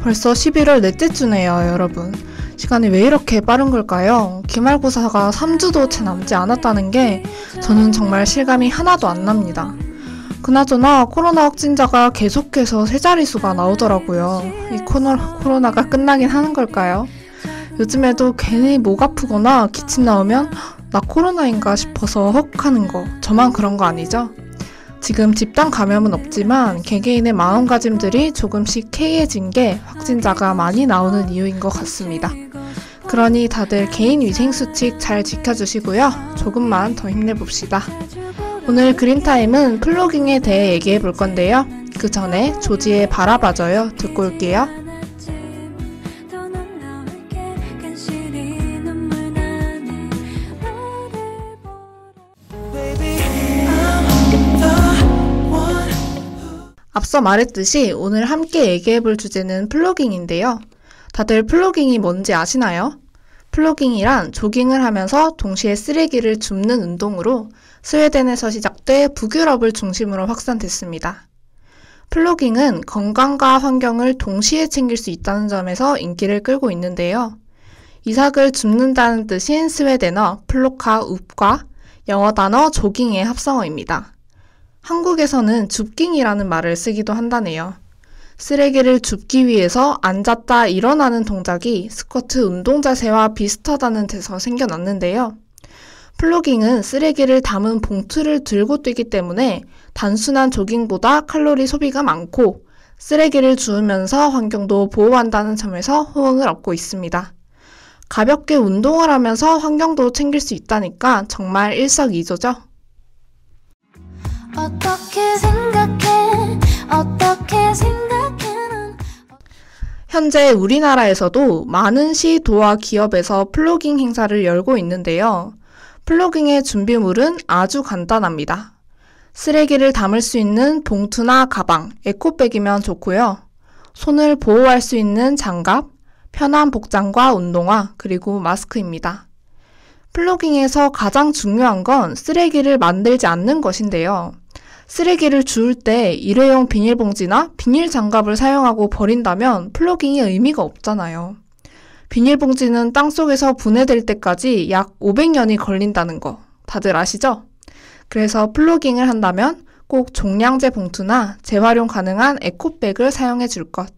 벌써 11월 넷째 주네요, 여러분. 시간이 왜 이렇게 빠른 걸까요? 기말고사가 3주도 채 남지 않았다는 게 저는 정말 실감이 하나도 안 납니다. 그나저나 코로나 확진자가 계속해서 세 자릿수가 나오더라고요. 이 코로나가 끝나긴 하는 걸까요? 요즘에도 괜히 목 아프거나 기침 나오면 나 코로나인가 싶어서 헉 하는 거, 저만 그런 거 아니죠? 지금 집단 감염은 없지만 개개인의 마음가짐들이 조금씩 해이해진 게 확진자가 많이 나오는 이유인 것 같습니다. 그러니 다들 개인 위생수칙 잘 지켜주시고요. 조금만 더 힘내봅시다. 오늘 그린타임은 플로깅에 대해 얘기해 볼 건데요. 그 전에 조지의 바라봐줘요 듣고 올게요. 앞서 말했듯이 오늘 함께 얘기해볼 주제는 플로깅인데요. 다들 플로깅이 뭔지 아시나요? 플로깅이란 조깅을 하면서 동시에 쓰레기를 줍는 운동으로 스웨덴에서 시작돼 북유럽을 중심으로 확산됐습니다. 플로깅은 건강과 환경을 동시에 챙길 수 있다는 점에서 인기를 끌고 있는데요. 이삭을 줍는다는 뜻인 스웨덴어 플로카 웁과 영어 단어 조깅의 합성어입니다. 한국에서는 줍깅이라는 말을 쓰기도 한다네요. 쓰레기를 줍기 위해서 앉았다 일어나는 동작이 스쿼트 운동 자세와 비슷하다는 데서 생겨났는데요. 플로깅은 쓰레기를 담은 봉투를 들고 뛰기 때문에 단순한 조깅보다 칼로리 소비가 많고 쓰레기를 주우면서 환경도 보호한다는 점에서 호응을 얻고 있습니다. 가볍게 운동을 하면서 환경도 챙길 수 있다니까 정말 일석이조죠. 어떻게 생각해? 현재 우리나라에서도 많은 시, 도와 기업에서 플로깅 행사를 열고 있는데요. 플로깅의 준비물은 아주 간단합니다. 쓰레기를 담을 수 있는 봉투나 가방, 에코백이면 좋고요. 손을 보호할 수 있는 장갑, 편한 복장과 운동화, 그리고 마스크입니다. 플로깅에서 가장 중요한 건 쓰레기를 만들지 않는 것인데요. 쓰레기를 주울 때 일회용 비닐봉지나 비닐장갑을 사용하고 버린다면 플로깅이 의미가 없잖아요. 비닐봉지는 땅속에서 분해될 때까지 약 500년이 걸린다는 거 다들 아시죠? 그래서 플로깅을 한다면 꼭 종량제 봉투나 재활용 가능한 에코백을 사용해 줄 것.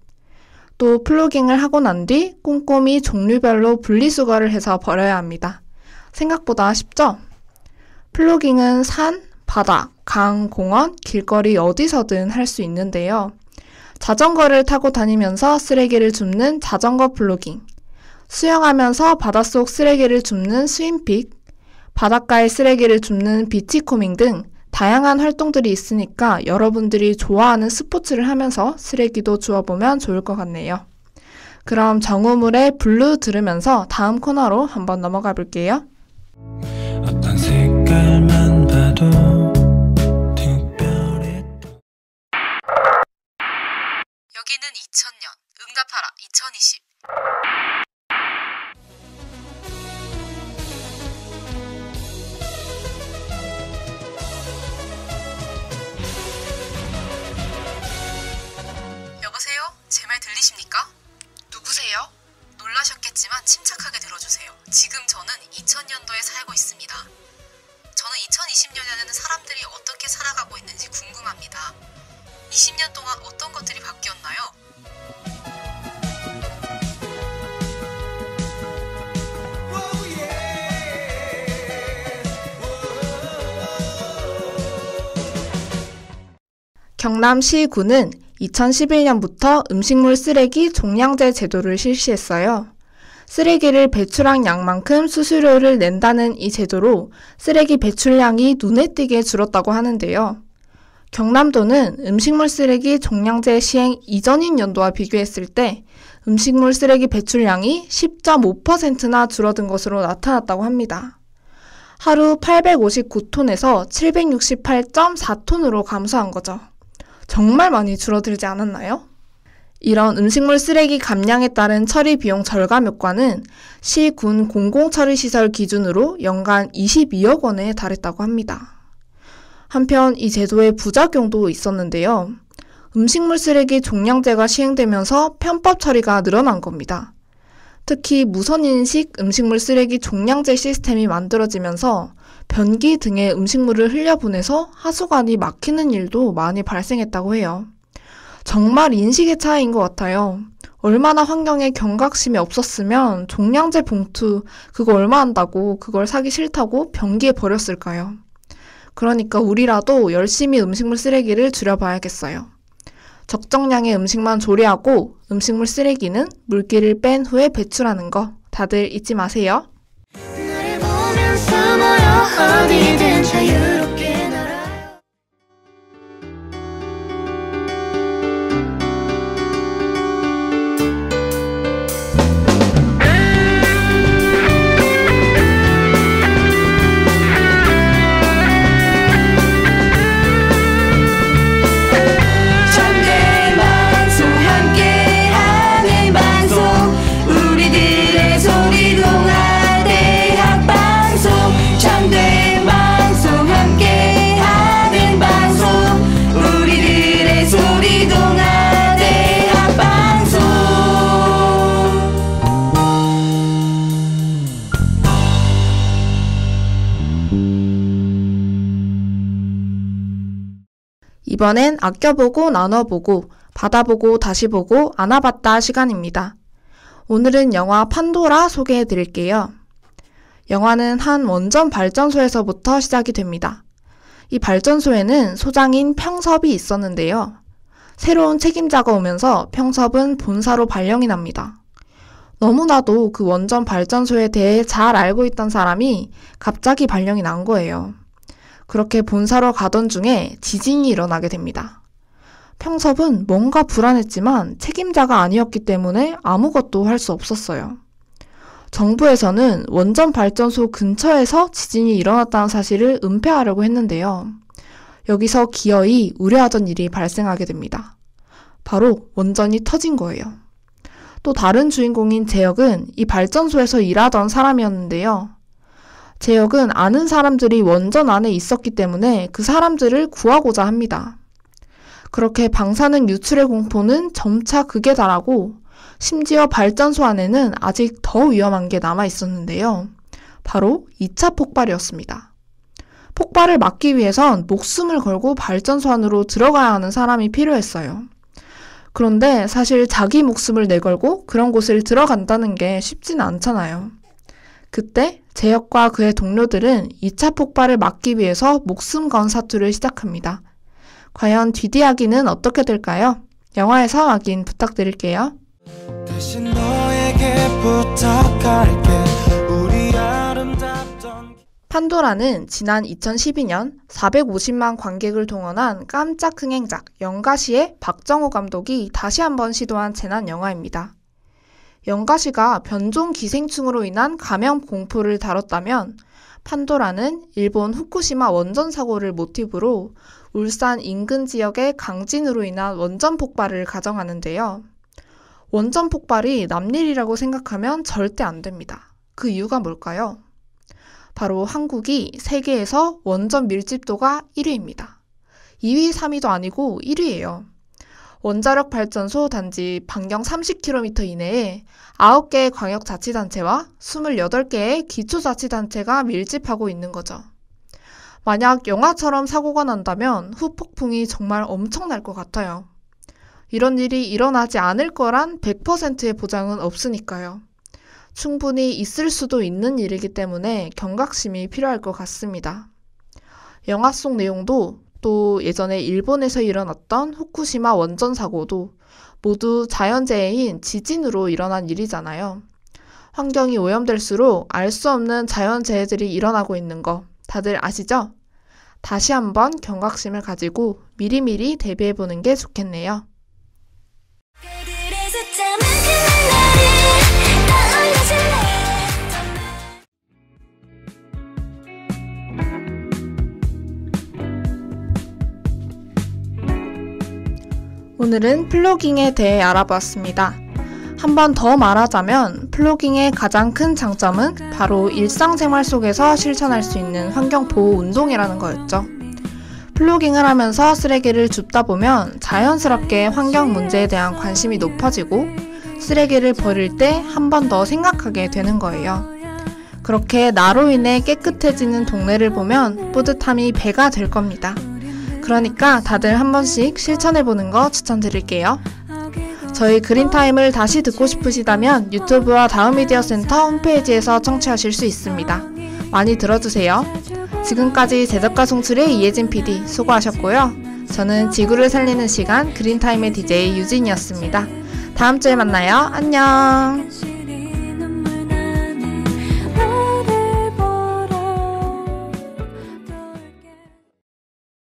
또 플로깅을 하고 난 뒤 꼼꼼히 종류별로 분리수거를 해서 버려야 합니다. 생각보다 쉽죠? 플로깅은 산, 바다, 강, 공원, 길거리 어디서든 할 수 있는데요. 자전거를 타고 다니면서 쓰레기를 줍는 자전거 플로깅, 수영하면서 바닷속 쓰레기를 줍는 스윙픽, 바닷가의 쓰레기를 줍는 비치코밍 등 다양한 활동들이 있으니까 여러분들이 좋아하는 스포츠를 하면서 쓰레기도 주워보면 좋을 것 같네요. 그럼 정우물의 블루 들으면서 다음 코너로 한번 넘어가 볼게요. 어떤 색깔만 봐도 여기는 2000년, 응답하라 2020. 여보세요? 제 말 들리십니까? 누구세요? 놀라셨겠지만 침착하게 들어주세요. 지금 저는 2000년도에 살고 있습니다. 저는 2020년에는 사람들이 어떻게 살아가고 있는지 궁금합니다. 20년 동안 어떤 것들이 바뀌었나요? 경남시군은 2011년부터 음식물 쓰레기 종량제 제도를 실시했어요. 쓰레기를 배출한 양만큼 수수료를 낸다는 이 제도로 쓰레기 배출량이 눈에 띄게 줄었다고 하는데요. 경남도는 음식물 쓰레기 종량제 시행 이전인 연도와 비교했을 때 음식물 쓰레기 배출량이 10.5%나 줄어든 것으로 나타났다고 합니다. 하루 859톤에서 768.4톤으로 감소한 거죠. 정말 많이 줄어들지 않았나요? 이런 음식물 쓰레기 감량에 따른 처리 비용 절감 효과는 시, 군 공공처리시설 기준으로 연간 22억 원에 달했다고 합니다. 한편 이 제도의 부작용도 있었는데요. 음식물 쓰레기 종량제가 시행되면서 편법 처리가 늘어난 겁니다. 특히 무선인식 음식물 쓰레기 종량제 시스템이 만들어지면서 변기 등의 음식물을 흘려보내서 하수관이 막히는 일도 많이 발생했다고 해요. 정말 인식의 차이인 것 같아요. 얼마나 환경에 경각심이 없었으면 종량제 봉투 그거 얼마 한다고 그걸 사기 싫다고 변기에 버렸을까요? 그러니까 우리라도 열심히 음식물 쓰레기를 줄여봐야겠어요. 적정량의 음식만 조리하고 음식물 쓰레기는 물기를 뺀 후에 배출하는 거 다들 잊지 마세요. 나를 보면서 모여 어디든 자유롭게 날아요. 이번엔 아껴보고 나눠보고 받아보고 다시 보고 안아봤다 시간입니다. 오늘은 영화 판도라 소개해드릴게요. 영화는 한 원전 발전소에서부터 시작이 됩니다. 이 발전소에는 소장인 평섭이 있었는데요. 새로운 책임자가 오면서 평섭은 본사로 발령이 납니다. 너무나도 그 원전 발전소에 대해 잘 알고 있던 사람이 갑자기 발령이 난 거예요. 그렇게 본사로 가던 중에 지진이 일어나게 됩니다. 평섭은 뭔가 불안했지만 책임자가 아니었기 때문에 아무것도 할 수 없었어요. 정부에서는 원전 발전소 근처에서 지진이 일어났다는 사실을 은폐하려고 했는데요. 여기서 기어이 우려하던 일이 발생하게 됩니다. 바로 원전이 터진 거예요. 또 다른 주인공인 재혁은 이 발전소에서 일하던 사람이었는데요. 재혁은 아는 사람들이 원전 안에 있었기 때문에 그 사람들을 구하고자 합니다. 그렇게 방사능 유출의 공포는 점차 극에 달하고 심지어 발전소 안에는 아직 더 위험한 게 남아 있었는데요. 바로 2차 폭발이었습니다. 폭발을 막기 위해선 목숨을 걸고 발전소 안으로 들어가야 하는 사람이 필요했어요. 그런데 사실 자기 목숨을 내걸고 그런 곳을 들어간다는 게 쉽지는 않잖아요. 그때 재혁과 그의 동료들은 2차 폭발을 막기 위해서 목숨 건 사투를 시작합니다. 과연 뒷이야기는 어떻게 될까요? 영화에서 확인 부탁드릴게요. 대신 너에게 부탁할게 우리 아름답던 판도라는 지난 2012년 450만 관객을 동원한 깜짝 흥행작 영가시의 박정호 감독이 다시 한번 시도한 재난 영화입니다. 영가시가 변종 기생충으로 인한 감염 공포를 다뤘다면 판도라는 일본 후쿠시마 원전 사고를 모티브로 울산 인근 지역의 강진으로 인한 원전 폭발을 가정하는데요. 원전 폭발이 남일이라고 생각하면 절대 안 됩니다. 그 이유가 뭘까요? 바로 한국이 세계에서 원전 밀집도가 1위입니다. 2위, 3위도 아니고 1위예요. 원자력 발전소 단지 반경 30km 이내에 9개의 광역자치단체와 28개의 기초자치단체가 밀집하고 있는 거죠. 만약 영화처럼 사고가 난다면 후폭풍이 정말 엄청날 것 같아요. 이런 일이 일어나지 않을 거란 100%의 보장은 없으니까요. 충분히 있을 수도 있는 일이기 때문에 경각심이 필요할 것 같습니다. 영화 속 내용도 또 예전에 일본에서 일어났던 후쿠시마 원전 사고도 모두 자연재해인 지진으로 일어난 일이잖아요. 환경이 오염될수록 알 수 없는 자연재해들이 일어나고 있는 거 다들 아시죠? 다시 한번 경각심을 가지고 미리미리 대비해보는 게 좋겠네요. 오늘은 플로깅에 대해 알아보았습니다. 한 번 더 말하자면 플로깅의 가장 큰 장점은 바로 일상생활 속에서 실천할 수 있는 환경보호 운동이라는 거였죠. 플로깅을 하면서 쓰레기를 줍다 보면 자연스럽게 환경 문제에 대한 관심이 높아지고 쓰레기를 버릴 때 한 번 더 생각하게 되는 거예요. 그렇게 나로 인해 깨끗해지는 동네를 보면 뿌듯함이 배가 될 겁니다. 그러니까 다들 한 번씩 실천해보는 거 추천드릴게요. 저희 그린타임을 다시 듣고 싶으시다면 유튜브와 다음미디어 센터 홈페이지에서 청취하실 수 있습니다. 많이 들어주세요. 지금까지 제작과 송출의 이혜진 PD 수고하셨고요. 저는 지구를 살리는 시간 그린타임의 DJ 유진이었습니다. 다음 주에 만나요. 안녕.